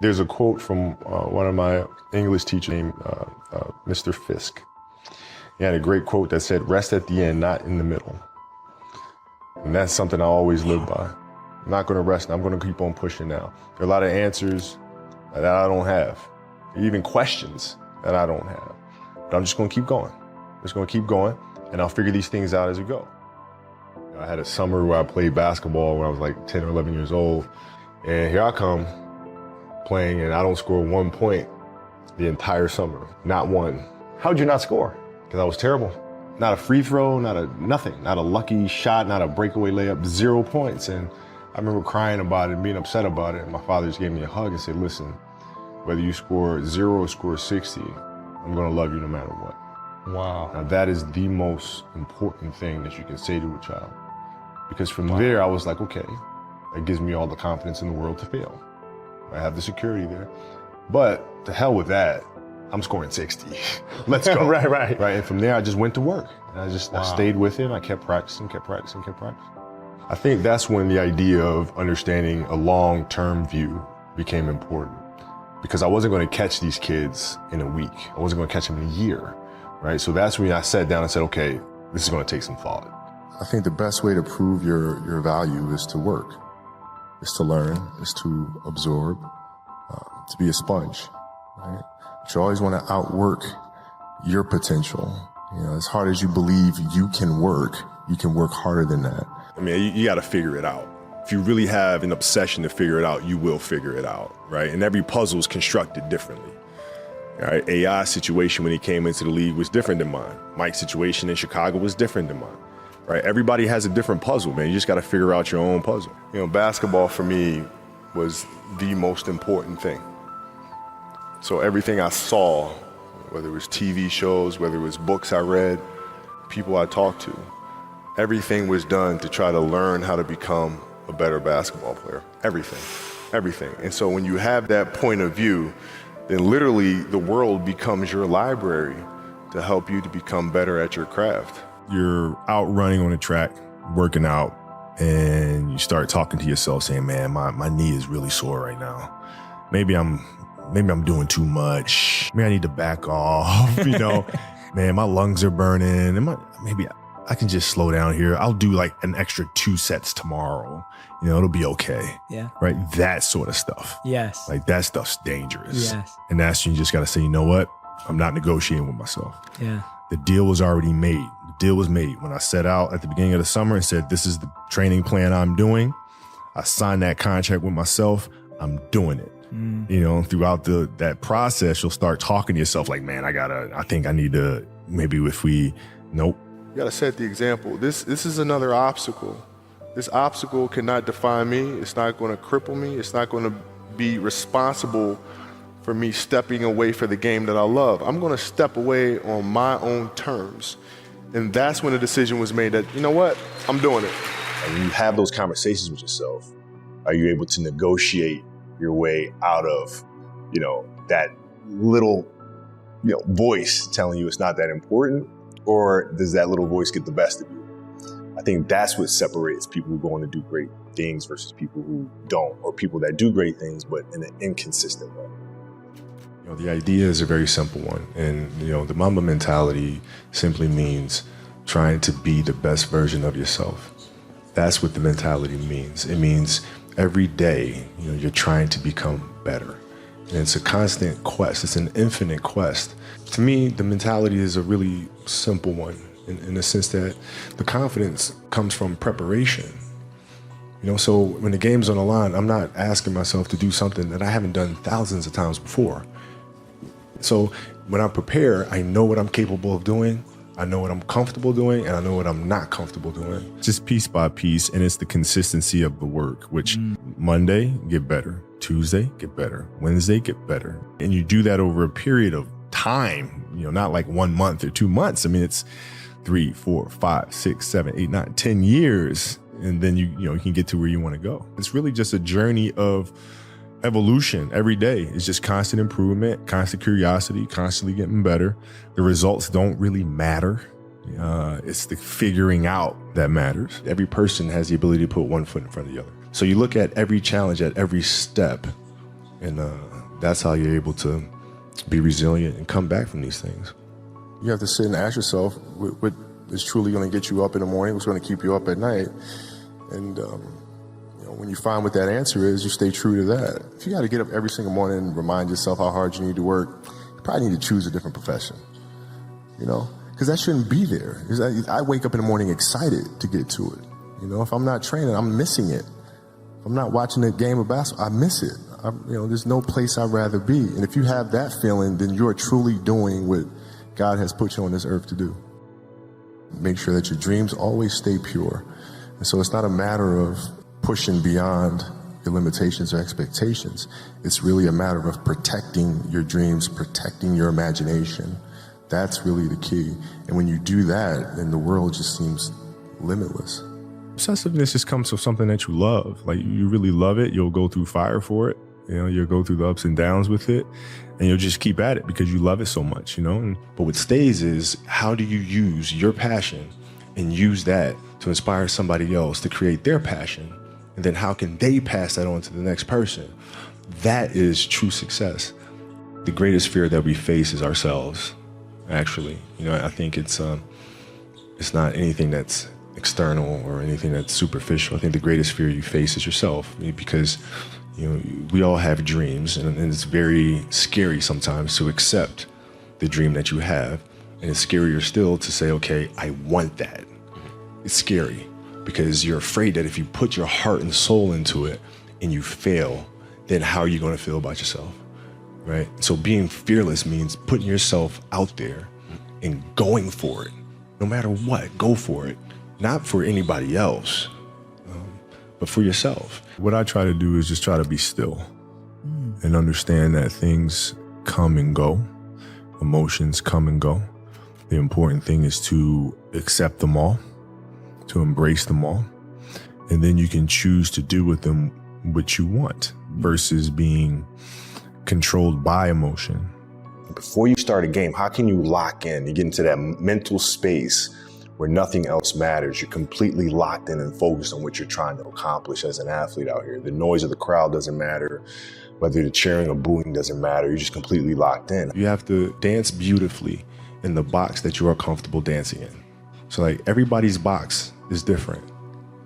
There's a quote from one of my English teachers named Mr. Fisk. He had a great quote that said, "Rest at the end, not in the middle." And that's something I always live by. I'm not gonna rest, I'm gonna keep on pushing now. There are a lot of answers that I don't have, even questions that I don't have. But I'm just gonna keep going. I'm just gonna keep going, and I'll figure these things out as we go. I had a summer where I played basketball when I was like 10 or 11 years old, and here I come playing, and I don't score 1 point the entire summer, not one. How'd you not score? Because I was terrible. Not a free throw, nothing, not a lucky shot, not a breakaway layup, 0 points. And I remember crying about it and being upset about it. And my father just gave me a hug and said, "Listen, whether you score 0 or score 60, I'm gonna love you no matter what." Wow. Now that is the most important thing that you can say to a child. Because from there, I was like, okay, that gives me all the confidence in the world to fail. I have the security there. But to hell with that, I'm scoring 60. Let's go. Right. And from there, I just went to work. And I stayed with it. I kept practicing. I think that's when the idea of understanding a long-term view became important, because I wasn't going to catch these kids in a week. I wasn't going to catch them in a year, right? So that's when I sat down and said, okay, this is going to take some thought. I think the best way to prove your value is to work, is to learn, is to absorb, to be a sponge, right? But you always want to outwork your potential. You know, as hard as you believe you can work harder than that. I mean, you got to figure it out. If you really have an obsession to figure it out, you will figure it out, right? And every puzzle is constructed differently. Right? AI's situation when he came into the league was different than mine. Mike's situation in Chicago was different than mine. Right? Everybody has a different puzzle, man. You just got to figure out your own puzzle. You know, basketball for me was the most important thing. So everything I saw, whether it was TV shows, whether it was books I read, people I talked to, everything was done to try to learn how to become a better basketball player. Everything. And so when you have that point of view, then literally the world becomes your library to help you to become better at your craft. You're out running on a track, working out, and you start talking to yourself saying, man, my knee is really sore right now. Maybe I'm doing too much. Maybe I need to back off, you know. Man, my lungs are burning. Maybe I can just slow down here. I'll do like an extra 2 sets tomorrow. You know, it'll be okay. Yeah. Right? That sort of stuff. Yes. Like that stuff's dangerous. Yes. And that's when you just got to say, you know what? I'm not negotiating with myself. Yeah. The deal was already made. The deal was made when I set out at the beginning of the summer and said, this is the training plan I'm doing. I signed that contract with myself. I'm doing it. You know, throughout that process, you'll start talking to yourself like, man, I think I need to, maybe if we, nope. You gotta set the example. This is another obstacle. This obstacle cannot define me. It's not gonna cripple me. It's not gonna be responsible for me stepping away for the game that I love. I'm gonna step away on my own terms. And that's when the decision was made that, you know what, I'm doing it. And when you have those conversations with yourself, are you able to negotiate your way out of, you know, that little, you know, voice telling you it's not that important? Or does that little voice get the best of you? I think that's what separates people who go on to do great things versus people who don't, or people that do great things, but in an inconsistent way. You know, the idea is a very simple one. And, you know, the Mamba mentality simply means trying to be the best version of yourself. That's what the mentality means. It means every day, you know, you're trying to become better. And it's a constant quest. It's an infinite quest. To me, the mentality is a really simple one in the sense that the confidence comes from preparation. You know, so when the game's on the line, I'm not asking myself to do something that I haven't done thousands of times before. So when I prepare, I know what I'm capable of doing. I know what I'm comfortable doing, and I know what I'm not comfortable doing. Just piece by piece, and it's the consistency of the work, which Monday, get better. Tuesday, get better. Wednesday, get better. And you do that over a period of time, you know, not like 1 month or 2 months. I mean, it's 3, 4, 5, 6, 7, 8, 9, 10 years. And then you can get to where you want to go. It's really just a journey of evolution every day. It's just constant improvement, constant curiosity, constantly getting better. The results don't really matter. It's the figuring out that matters. Every person has the ability to put one foot in front of the other. So you look at every challenge at every step And that's how you're able to be resilient and come back from these things. You have to sit and ask yourself what is truly going to get you up in the morning, what's going to keep you up at night. And when you find what that answer is, you stay true to that. If you got to get up every single morning and remind yourself how hard you need to work, you probably need to choose a different profession, because that shouldn't be there. I wake up in the morning excited to get to it. If I'm not training, I'm missing it. If I'm not watching a game of basketball, I miss it. There's no place I'd rather be. And if you have that feeling, then you're truly doing what God has put you on this earth to do. Make sure that your dreams always stay pure. And so it's not a matter of pushing beyond your limitations or expectations. It's really a matter of protecting your dreams, protecting your imagination. That's really the key. And when you do that, then the world just seems limitless. Obsessiveness just comes from something that you love. Like, you really love it, you'll go through fire for it. You'll go through the ups and downs with it, and you'll just keep at it because you love it so much, But what stays is, how do you use your passion and use that to inspire somebody else to create their passion? And then how can they pass that on to the next person? That is true success. The greatest fear that we face is ourselves, actually. I think it's not anything that's external or anything that's superficial. I think the greatest fear you face is yourself, because we all have dreams, and it's very scary sometimes to accept the dream that you have. And it's scarier still to say, okay, I want that. It's scary because you're afraid that if you put your heart and soul into it and you fail, then how are you going to feel about yourself, right? So being fearless means putting yourself out there and going for it. No matter what, go for it. Not for anybody else, but for yourself. What I try to do is just try to be still and understand that things come and go. Emotions come and go. The important thing is to accept them all, to embrace them all, and then you can choose to do with them what you want versus being controlled by emotion. Before you start a game, how can you lock in? You get into that mental space where nothing else matters. You're completely locked in and focused on what you're trying to accomplish as an athlete out here. The noise of the crowd doesn't matter. Whether the cheering or booing doesn't matter. You're just completely locked in. You have to dance beautifully in the box that you are comfortable dancing in. So everybody's box is different.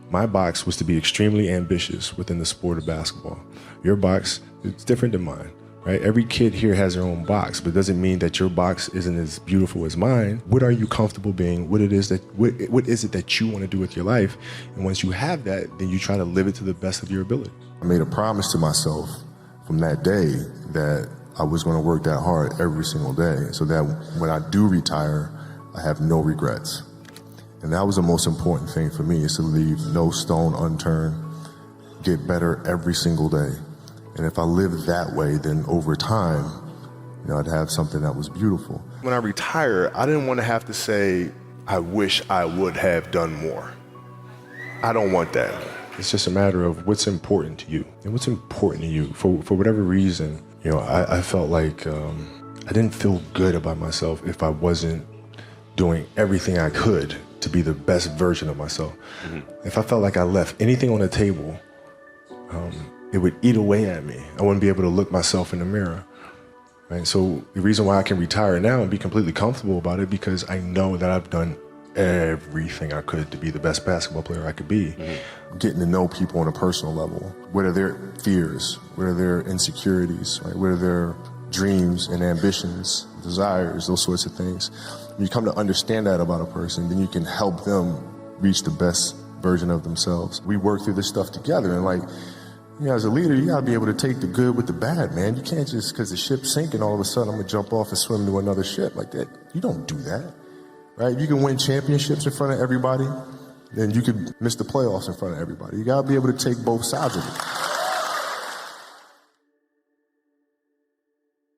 My box was to be extremely ambitious within the sport of basketball. Your box is different than mine. Right? Every kid here has their own box, but it doesn't mean that your box isn't as beautiful as mine. What are you comfortable being? What is it that you want to do with your life? And once you have that, then you try to live it to the best of your ability. I made a promise to myself from that day that I was going to work that hard every single day, so that when I do retire, I have no regrets. And that was the most important thing for me, is to leave no stone unturned, get better every single day. And if I lived that way, then over time, I'd have something that was beautiful. When I retire, I didn't want to have to say, I wish I would have done more. I don't want that. It's just a matter of what's important to you. And what's important to you, for whatever reason, I felt like I didn't feel good about myself if I wasn't doing everything I could to be the best version of myself. Mm-hmm. If I felt like I left anything on the table, it would eat away at me. I wouldn't be able to look myself in the mirror, right? So the reason why I can retire now and be completely comfortable about it, because I know that I've done everything I could to be the best basketball player I could be. Mm-hmm. Getting to know people on a personal level. What are their fears? What are their insecurities? Right? What are their dreams and ambitions, desires, those sorts of things? When you come to understand that about a person, then you can help them reach the best version of themselves. We work through this stuff together, and as a leader, you gotta be able to take the good with the bad, man. You can't just, because the ship's sinking, all of a sudden I'm gonna jump off and swim to another ship like that. You don't do that, right? You can win championships in front of everybody, then you could miss the playoffs in front of everybody. You gotta be able to take both sides of it.